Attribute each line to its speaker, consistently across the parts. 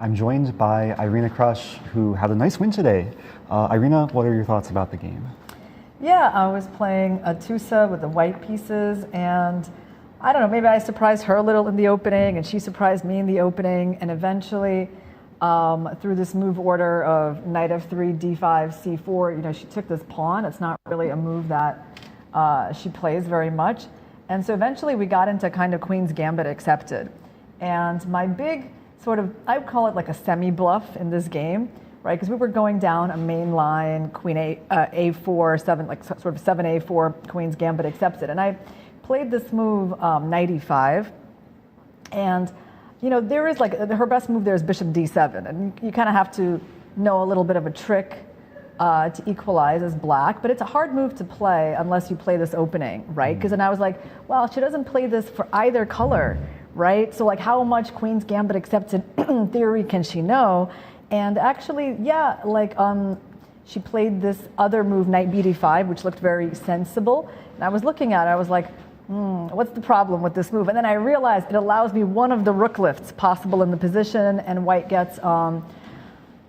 Speaker 1: I'm joined by Irina Krush, who had a nice win today. Irina, what are your thoughts about the game?
Speaker 2: Yeah, I was playing Atousa with the white pieces, and I don't know, maybe I surprised her a little in the opening, and she surprised me in the opening, and eventually, through this move order of knight f3, d5, c4, she took this pawn. It's not really a move that she plays very much. And so eventually we got into kind of Queen's Gambit accepted. And my big sort of, I would call it like a semi-bluff in this game, right? Because we were going down a main line, Queen a4, 7, like sort of 7a4, Queen's Gambit accepted. And I played this move, knight e5. And, there is like, her best move there is bishop d7. And you kind of have to know a little bit of a trick to equalize as black, but it's a hard move to play unless you play this opening, right? Because then I was like, well, she doesn't play this for either color, right? So like how much Queen's Gambit accepted theory can she know? And actually, yeah, like she played this other move, knight bd5, which looked very sensible. And I was looking at it, I was like, what's the problem with this move? And then I realized it allows me one of the rook lifts possible in the position, and white gets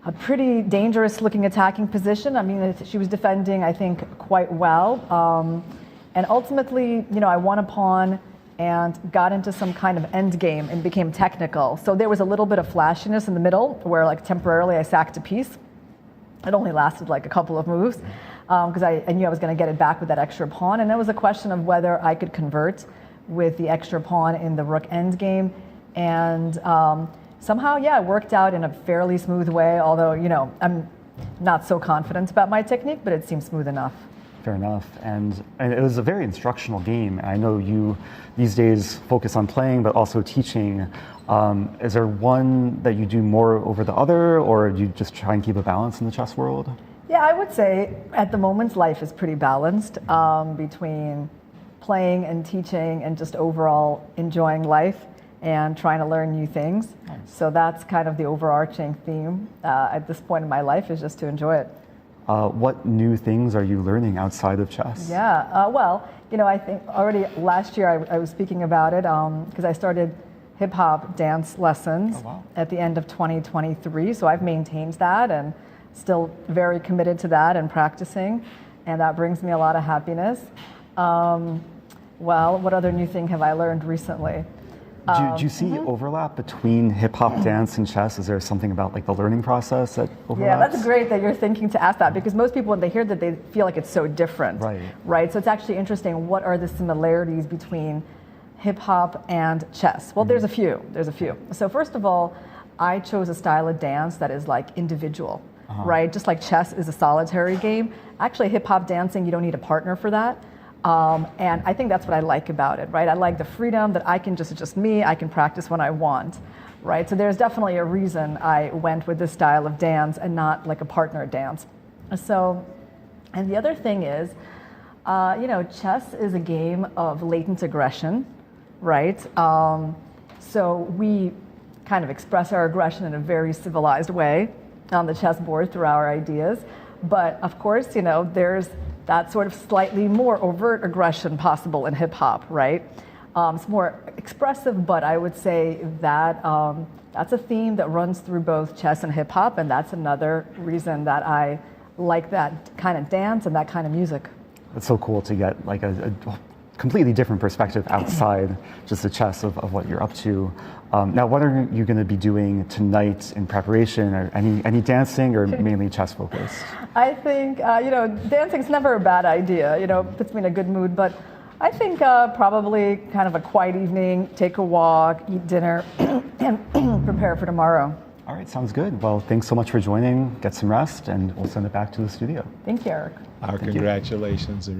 Speaker 2: a pretty dangerous looking attacking position. I mean, she was defending, I think, quite well. And ultimately, I won a pawn and got into some kind of end game and became technical. So there was a little bit of flashiness in the middle where like temporarily I sacked a piece. It only lasted like a couple of moves because I knew I was going to get it back with that extra pawn. And it was a question of whether I could convert with the extra pawn in the rook end game. And somehow, yeah, it worked out in a fairly smooth way, although, I'm not so confident about my technique, but it seems smooth enough.
Speaker 1: Fair enough. And it was a very instructional game. I know you these days focus on playing, but also teaching. Is there one that you do more over the other, or do you just try and keep a balance in the chess world?
Speaker 2: Yeah, I would say at the moment life is pretty balanced between playing and teaching and just overall enjoying life and trying to learn new things. Nice. So that's kind of the overarching theme at this point in my life, is just to enjoy it.
Speaker 1: What new things are you learning outside of chess?
Speaker 2: Yeah, well, I think already last year I was speaking about it because I started hip-hop dance lessons at the end of 2023. So I've maintained that and still very committed to that and practicing. And that brings me a lot of happiness. Well, what other new thing have I learned recently?
Speaker 1: Do you see overlap between hip-hop dance and chess? Is there something about like the learning process that overlaps?
Speaker 2: Yeah, that's great that you're thinking to ask that, because most people, when they hear that, they feel like it's so different. Right? So it's actually interesting. What are the similarities between hip-hop and chess? Well, there's a few. So first of all, I chose a style of dance that is like individual, right? Just like chess is a solitary game. Actually, hip-hop dancing, you don't need a partner for that. And I think that's what I like about it, right? I like the freedom that I can just me, I can practice when I want, right? So there's definitely a reason I went with this style of dance and not like a partner dance. So, and the other thing is, chess is a game of latent aggression, right? So we kind of express our aggression in a very civilized way on the chessboard through our ideas. But of course, there's that sort of slightly more overt aggression possible in hip hop, right? It's more expressive, but I would say that that's a theme that runs through both chess and hip hop, and that's another reason that I like that kind of dance and that kind of music.
Speaker 1: It's so cool to get like a completely different perspective outside just the chess of what you're up to. Now, what are you going to be doing tonight in preparation? Or any dancing, or mainly chess focused?
Speaker 2: I think dancing's never a bad idea. Puts me in a good mood. But I think probably kind of a quiet evening, take a walk, eat dinner, and prepare for tomorrow.
Speaker 1: All right, sounds good. Well, thanks so much for joining. Get some rest, and we'll send it back to the studio.
Speaker 2: Thank you, Eric.
Speaker 3: Our congratulations.